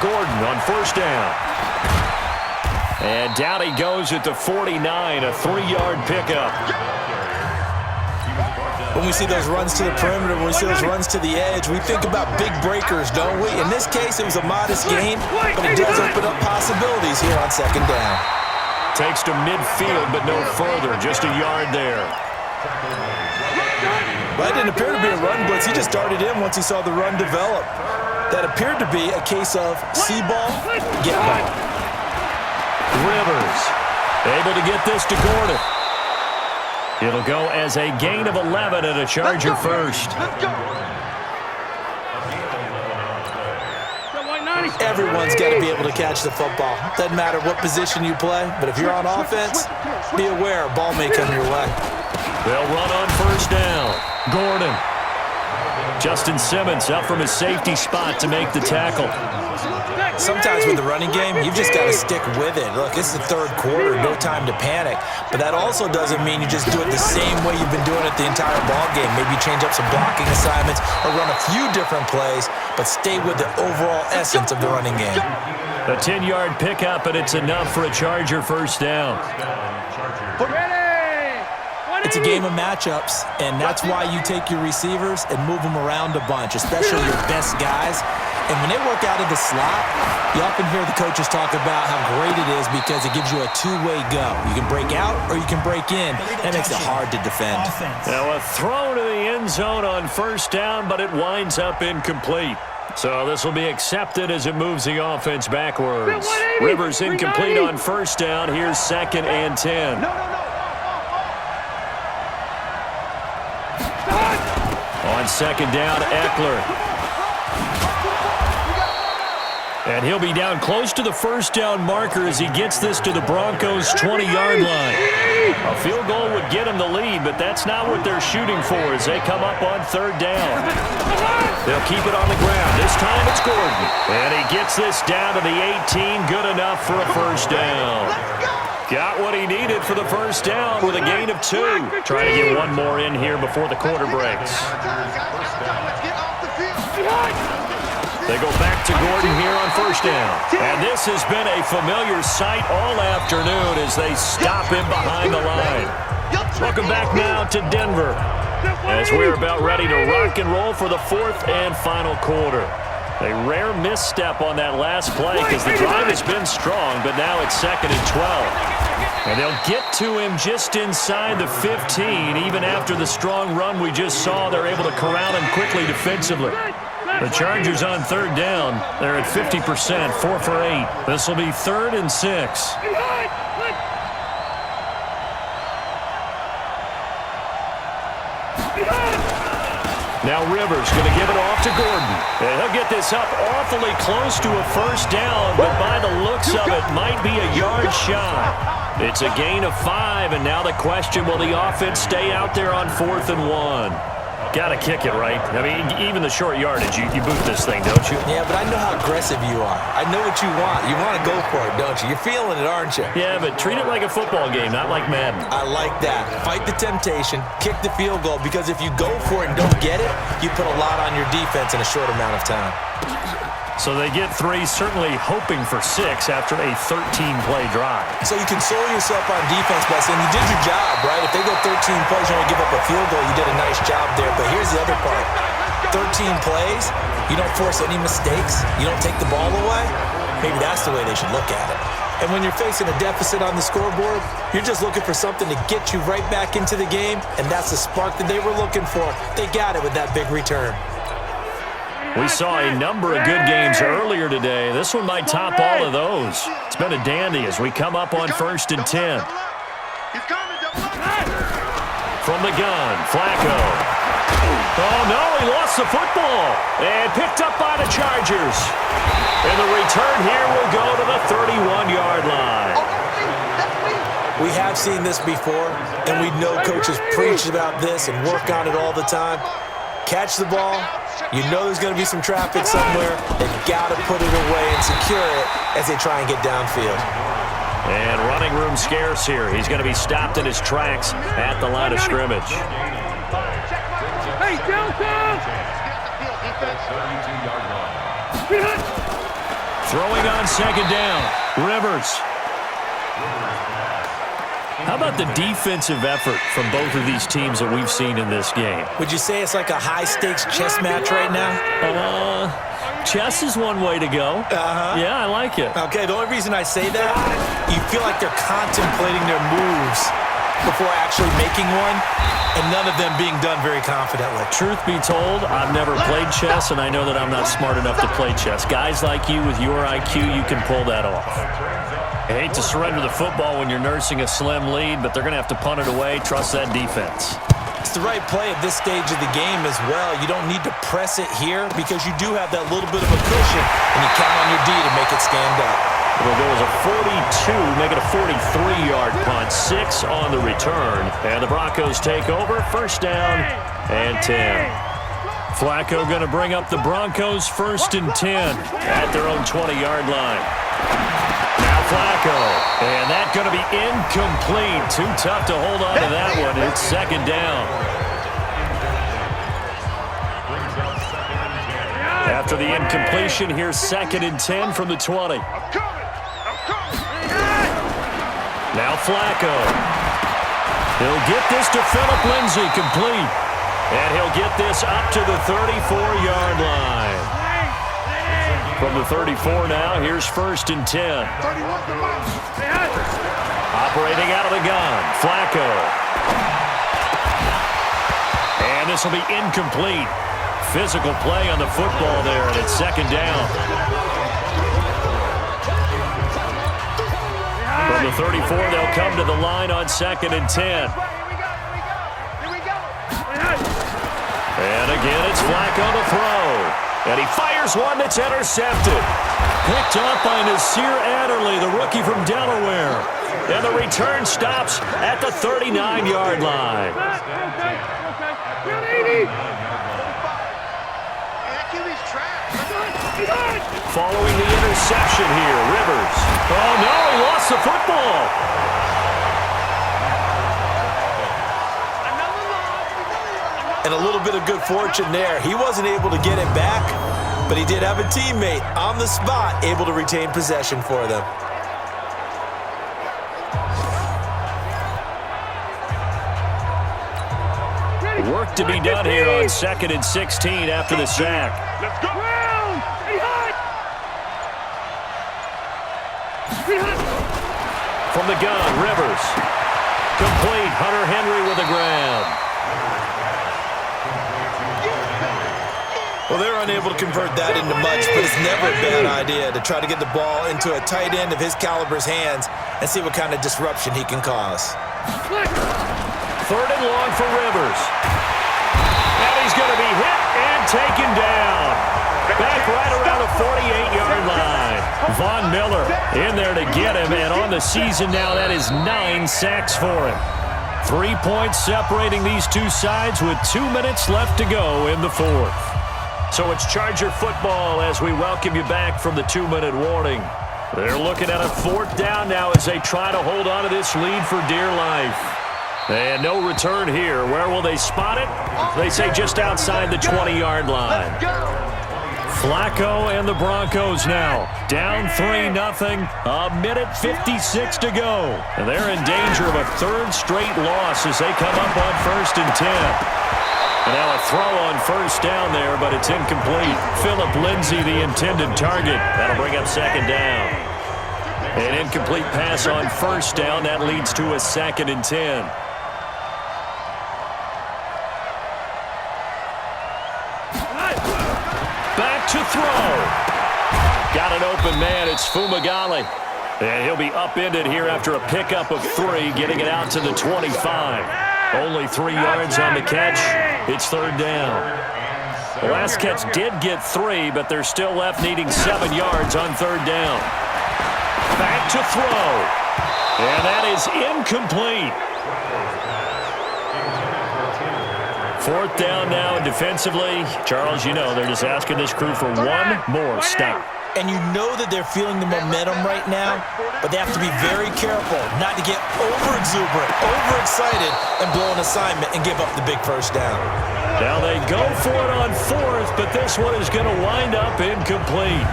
Gordon on first down. And down he goes at the 49, a 3-yard pickup. When we see those runs to the perimeter, when we see those runs to the edge, we think about big breakers, don't we? In this case, it was a modest gain, but it does open up possibilities here on second down. Takes to midfield, but no further. Just a yard there. Well, it didn't appear to be a run blitz. He just darted in once he saw the run develop. That appeared to be a case of see ball, get ball. Rivers able to get this to Gordon. It'll go as a gain of 11 and a Charger first. Everyone's got to be able to catch the football. Doesn't matter what position you play, but if you're on offense, be aware a ball may come your way. They'll run on first down. Gordon. Justin Simmons up from his safety spot to make the tackle. Sometimes with the running game, you've just got to stick with it. Look, it's the third quarter, no time to panic. But that also doesn't mean you just do it the same way you've been doing it the entire ball game. Maybe change up some blocking assignments or run a few different plays, but stay with the overall essence of the running game. A 10-yard pickup, and it's enough for a Charger first down. It's a game of matchups, and that's why you take your receivers and move them around a bunch, especially your best guys. And when they work out of the slot, you often hear the coaches talk about how great it is because it gives you a two-way go. You can break out or you can break in. That makes it hard to defend. Now a throw to the end zone on first down, but it winds up incomplete. So this will be accepted as it moves the offense backwards. Rivers incomplete on first down. Here's 2nd and 10. On second down, Eckler. And he'll be down close to the first down marker as he gets this to the Broncos' 20-yard line. A field goal would get him the lead, but that's not what they're shooting for as they come up on third down. They'll keep it on the ground. This time it's Gordon. And he gets this down to the 18. Good enough for a first down. Got what he needed for the first down with a gain of 2. Trying to get one more in here before the quarter breaks. They go back to Gordon here on first down. And this has been a familiar sight all afternoon as they stop him behind the line. Welcome back now to Denver as we're about ready to rock and roll for the 4th and final quarter. A rare misstep on that last play because the drive has been strong, but now it's 2nd and 12. And they'll get to him just inside the 15. Even after the strong run we just saw, they're able to corral him quickly defensively. The Chargers on third down. They're at 50%, 4 for 8. This will be 3rd and 6. Now Rivers going to give it off to Gordon. And he'll get this up awfully close to a first down, but by the looks of it, might be a yard shy. It's a gain of 5, and now the question, will the offense stay out there on 4th and 1? Got to kick it, right? I mean, even the short yardage, you boot this thing, don't you? Yeah, but I know how aggressive you are. I know what you want. You want to go for it, don't you? You're feeling it, aren't you? Yeah, but treat it like a football game, not like Madden. I like that. Fight the temptation, kick the field goal, because if you go for it and don't get it, you put a lot on your defense in a short amount of time. So they get 3, certainly hoping for 6 after a 13-play drive. So you console yourself on defense by saying you did your job, right? If they go 13 plays, you only give up a field goal, you did a nice job there. But here's the other part. 13 plays, you don't force any mistakes, you don't take the ball away. Maybe that's the way they should look at it. And when you're facing a deficit on the scoreboard, you're just looking for something to get you right back into the game, and that's the spark that they were looking for. They got it with that big return. We saw a number of good games earlier today. This one might top all of those. It's been a dandy as we come up on 1st and 10. From the gun, Flacco. Oh, no, he lost the football. And picked up by the Chargers. And the return here will go to the 31-yard line. We have seen this before, and we know coaches preach about this and work on it all the time. Catch the ball. You know there's going to be some traffic somewhere. They've got to put it away and secure it as they try and get downfield. And running room scarce here. He's going to be stopped in his tracks at the line of scrimmage. Hey, Delta! Throwing on second down, Rivers. How about the defensive effort from both of these teams that we've seen in this game? Would you say it's like a high-stakes chess match right now? Chess is one way to go. Yeah, I like it. Okay, the only reason I say that, you feel like they're contemplating their moves before actually making one, and none of them being done very confidently. Truth be told, I've never played chess, and I know that I'm not smart enough to play chess. Guys like you with your IQ, you can pull that off. I hate to surrender the football when you're nursing a slim lead, but they're going to have to punt it away. Trust that defense. It's the right play at this stage of the game as well. You don't need to press it here because you do have that little bit of a cushion, and you count on your D to make it stand up. It'll go as a 42, make it a 43-yard punt, 6 on the return. And the Broncos take over, first down and 10. Flacco going to bring up the Broncos first and 10 at their own 20-yard line. Now Flacco, and that's going to be incomplete. Too tough to hold on to that one. It's second down. After the incompletion, here's second and 10 from the 20. Now Flacco. He'll get this to Phillip Lindsay, complete. And he'll get this up to the 34-yard line. From the 34 now, here's first and 10. Operating out of the gun, Flacco. And this will be incomplete. Physical play on the football there, and it's second down. From the 34, they'll come to the line on second and 10. And again, it's Flacco to throw. And he fires one that's intercepted. Picked up by Nasir Adderley, the rookie from Delaware. And the return stops at the 39-yard line. Following the interception here, Rivers. Oh, no, he lost the football. And a little bit of good fortune there. He wasn't able to get it back, but he did have a teammate on the spot able to retain possession for them. Work to be done here on second and 16 after the sack. Let's go. From the gun, Rivers. Complete. Hunter Henry with the grab. Well, they're unable to convert that into much, but it's never a bad idea to try to get the ball into a tight end of his caliber's hands and see what kind of disruption he can cause. Third and long for Rivers. And he's going to be hit and taken down. Back right around the 48-yard line. Von Miller in there to get him, and on the season now, that is 9 sacks for him. 3 points separating these two sides with 2 minutes left to go in the fourth. So it's Charger football as we welcome you back from the 2-minute warning. They're looking at a fourth down now as they try to hold on to this lead for dear life. And no return here. Where will they spot it? They say just outside the 20-yard line. Flacco and the Broncos now down 3-0. A minute 56 to go. And they're in danger of a third straight loss as they come up on first and 10. And now a throw on first down there, but it's incomplete. Phillip Lindsay, the intended target. That'll bring up second down. An incomplete pass on first down. That leads to a second and 10. Back to throw. Got an open man. It's Fumagalli. And he'll be upended here after a pickup of 3, getting it out to the 25. Only 3 yards on the catch. It's third down. The last catch did get 3, but they're still left needing 7 yards on third down. Back to throw. And that is incomplete. Fourth down now, and defensively, Charles, you know, they're just asking this crew for one more stop. And you know that they're feeling the momentum right now, but they have to be very careful not to get over-exuberant, overexcited, and blow an assignment and give up the big first down. Now they go for it on fourth, but this one is going to wind up incomplete.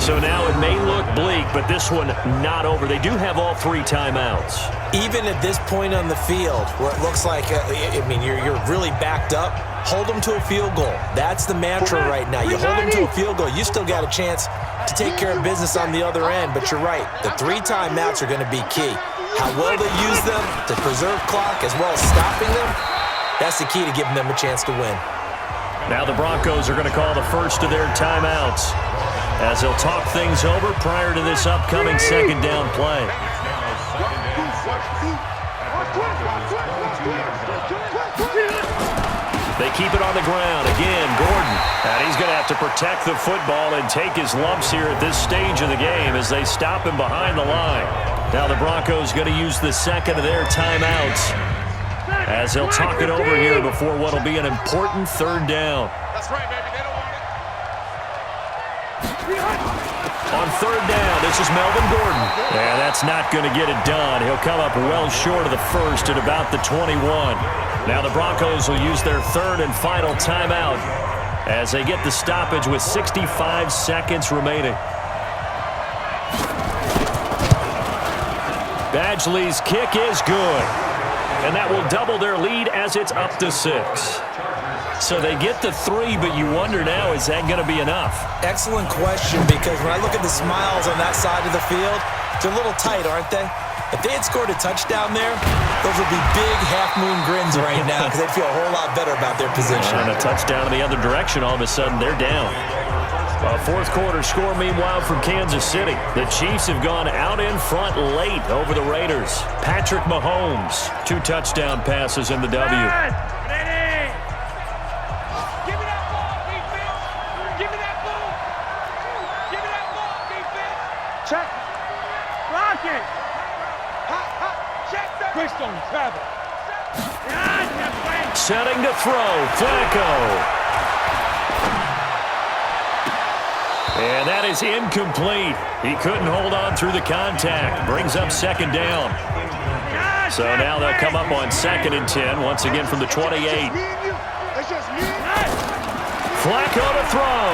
So now it may look bleak, but this one not over. They do have all 3 timeouts. Even at this point on the field, where it looks like, you're really backed up, hold them to a field goal. That's the mantra right now. You hold them to a field goal, you still got a chance to take care of business on the other end. But you're right, the 3 timeouts are going to be key. How well they use them to preserve clock as well as stopping them, that's the key to giving them a chance to win. Now the Broncos are going to call the first of their timeouts as they'll talk things over prior to this upcoming second down play. They keep it on the ground. Again, Gordon. And he's going to have to protect the football and take his lumps here at this stage of the game as they stop him behind the line. Now the Broncos going to use the second of their timeouts as they'll talk it over here before what will be an important third down. That's right, baby. They don't want it. On third down, this is Melvin Gordon. And that's not going to get it done. He'll come up well short of the first at about the 21. Now the Broncos will use their third and final timeout as they get the stoppage with 65 seconds remaining. Badgley's kick is good. And that will double their lead as it's up to 6. So they get the 3, but you wonder now, is that going to be enough? Excellent question, because when I look at the smiles on that side of the field, they're a little tight, aren't they? If they had scored a touchdown there, those would be big half-moon grins right now because they'd feel a whole lot better about their position. And a touchdown in the other direction, all of a sudden they're down. A fourth quarter score, meanwhile, from Kansas City. The Chiefs have gone out in front late over the Raiders. Patrick Mahomes, 2 touchdown passes in the W. Check. Block it. Check that. Twist on travel. Setting to throw, Flacco. And that is incomplete. He couldn't hold on through the contact. Brings up second down. So now they'll come up on 2nd and 10, once again from the 28. Flacco to throw.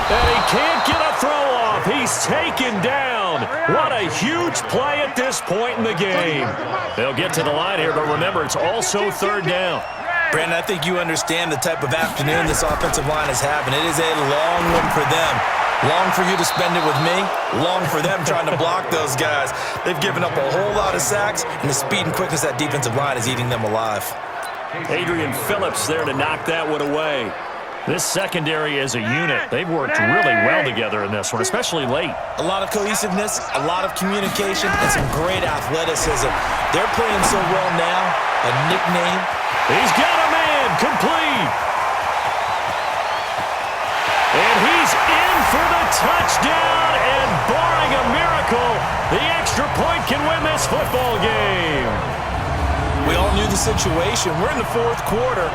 And he can't get a throw off. He's taken down. What a huge play at this point in the game. They'll get to the line here, but remember, it's also third down. Brandon, I think you understand the type of afternoon this offensive line is having. It is a long one for them. Long for you to spend it with me. Long for them trying to block those guys. They've given up a whole lot of sacks, and the speed and quickness of that defensive line is eating them alive. Adrian Phillips there to knock that one away. This secondary as a unit, they've worked really well together in this one, especially late. A lot of cohesiveness, a lot of communication, and some great athleticism. They're playing so well now. A nickname. He's got a man, complete. And he's in for the touchdown, and barring a miracle, the extra point can win this football game. We all knew the situation. We're in the fourth quarter.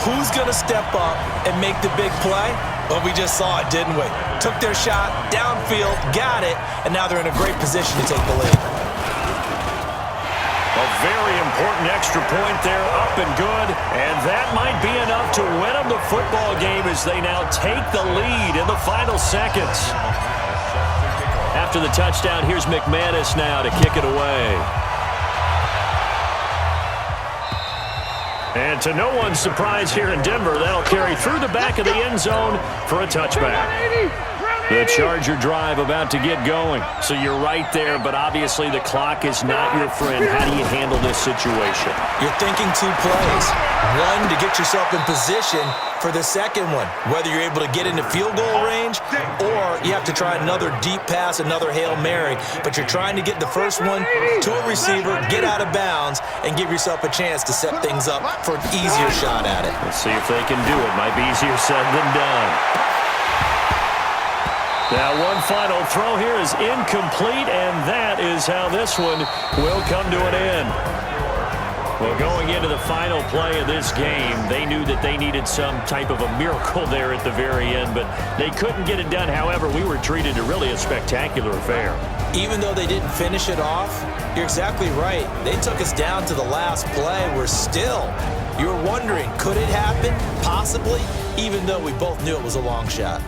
Who's going to step up and make the big play? Well, we just saw it, didn't we? Took their shot, downfield, got it, and now they're in a great position to take the lead. A very important extra point there, up and good, and that might be enough to win them the football game as they now take the lead in the final seconds. After the touchdown, here's McManus now to kick it away. And to no one's surprise here in Denver, that'll carry through the back of the end zone for a touchback. The Charger drive about to get going. So you're right there, but obviously the clock is not your friend. How do you handle this situation? You're thinking 2 plays. One, to get yourself in position for the second one, whether you're able to get into field goal range or you have to try another deep pass, another Hail Mary. But you're trying to get the first one to a receiver, get out of bounds, and give yourself a chance to set things up for an easier shot at it. Let's see if they can do it. Might be easier said than done. Now one final throw here is incomplete, and that is how this one will come to an end. Well, going into the final play of this game, they knew that they needed some type of a miracle there at the very end, but they couldn't get it done. However, we were treated to really a spectacular affair. Even though they didn't finish it off, you're exactly right. They took us down to the last play. We're still, you were wondering, could it happen? Possibly, even though we both knew it was a long shot.